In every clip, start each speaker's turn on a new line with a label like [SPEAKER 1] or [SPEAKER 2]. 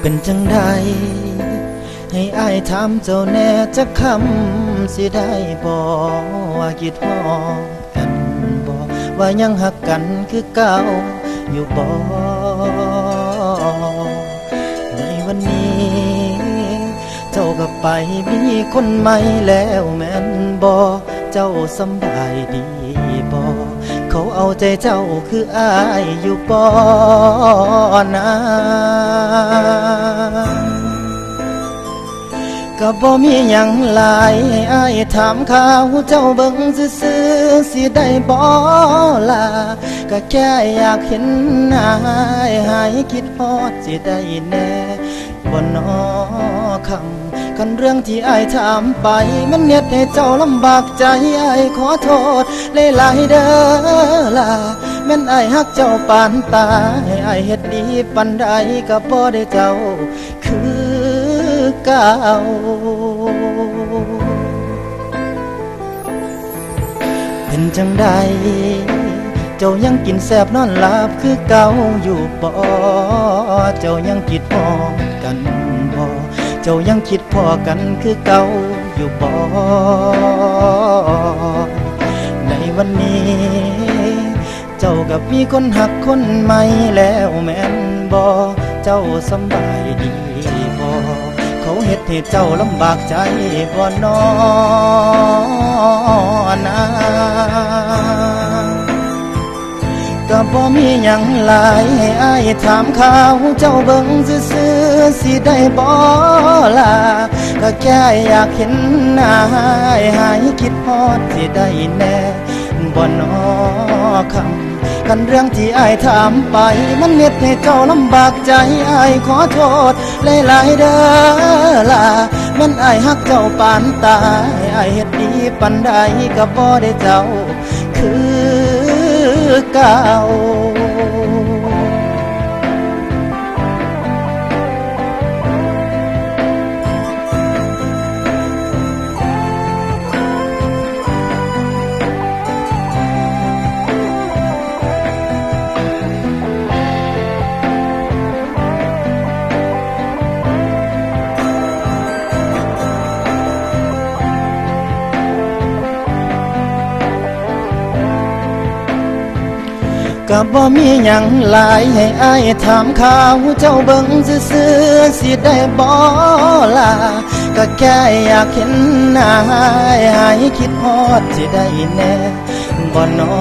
[SPEAKER 1] เป็นจังใดให้อ้ายถามเจ้าแน่จักคำสิได้บ่ว่าคิดฮอดกันบ่ว่ายังหักกันคือเก่าอยู่บ่ในวันนี้เจ้าก็ไปมีคนใหม่แล้วแม่นบ่เจ้าสำบายดีบ่เขาเอาใจเจ้าคืออ้ายอยู่บ่นะก็บ่มีหยังหลายให้อ้ายถามข่าวเจ้าเบิ่งซื่อๆสิได้บ่ล่ะก็แค่อยากเห็นหน้าหายคิดฮอดสิได้แน่บ่น้อคำกันเรื่องที่อ้ายถามไปมันเน็ดให้เจ้าลำบากใจอ้ายขอโทษหลายๆเด้อล่ะแม่นอ้ายฮักเจ้าปานตายอ้ายเฮ็ดดีปานใดก็บ่ได้เจ้าคือเก่าเป็นจังใดเจ้ายังกินแซ่บนอนหลับคือเก่าอยู่บ่เจ้ายังคิดฮอดกันบ่เจ้ายังคิดพอกันคือเก่าอยู่บ่ในวันนี้เจ้ากับมีคนหักคนใหม่แล้วแม่นบ่เจ้าสำบายดีบ่เขาเฮ็ดให้เจ้าลำบากใจบ่น้อนะก็บ่มีหยังหลายให้อ้ายถามข่าวเจ้าเบิ่งซื่อๆสิได้บ่ล่ะก็แค่อยากเห็นหน้าหายคิดฮอดสิได้แน่บ่น้อคำกันเรื่องที่อ้ายถามไปมันเน็ดให้เจ้าลำบากใจอ้ายขอโทษหลายๆเด้อล่ะแม่นอ้ายฮักเจ้าปานตายอ้ายเฮ็ดดีปานใดก็บ่ได้เจ้าคือเก่าก็บ่มีหยังหลายให้อ้ายถามข่าวเจ้าเบิ่งซื่อๆสิได้บ่ล่ะก็แค่อยากเห็นหน้าหายคิดฮอดสิได้แน่บ่น้อ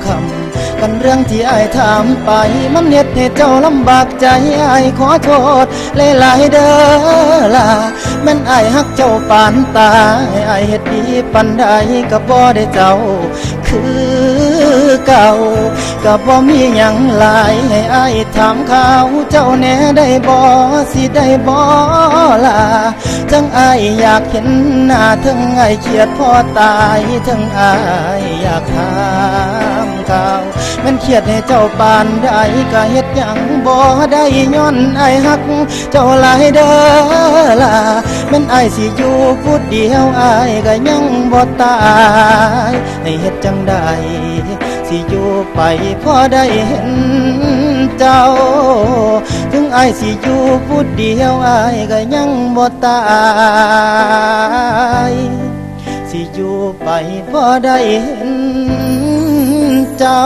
[SPEAKER 1] คำกันเรื่องที่อ้ายถามไปมันเน็ดให้เจ้าลำบากใจอ้ายขอโทษหลายๆเด้อล่ะแม่นอ้ายฮักเจ้าปานตายอ้ายเฮ็ดดีปานใดก็บ่ได้เจ้าคือเก่าก็บ่มีหยังหลายให้อ้ายถามข่าวเจ้าแน่ได้บ่สิได้บ่ล่ะจังอ้ายอยากเห็นหน้าทั้งอ้ายเครียดพอตายทั้งอ้ายอยากถามข่าวแม่นเครียดให้เจ้าปานใดก็เฮ็ดหยังบ่ได้ย้อนอ้ายฮักเจ้าหลายเด้อล่ะแม่นอ้ายสิอยู่ผู้เดียวอ้ายก็ยังบ่ตายให้เฮ็ดจังใดสิอยู่ไปพอได้เห็นเจ้าถึงอ้ายสิอยู่ผู้เดียวอ้ายก็ยังบ่ตายสิอยู่ไปพอได้เห็นเจ้า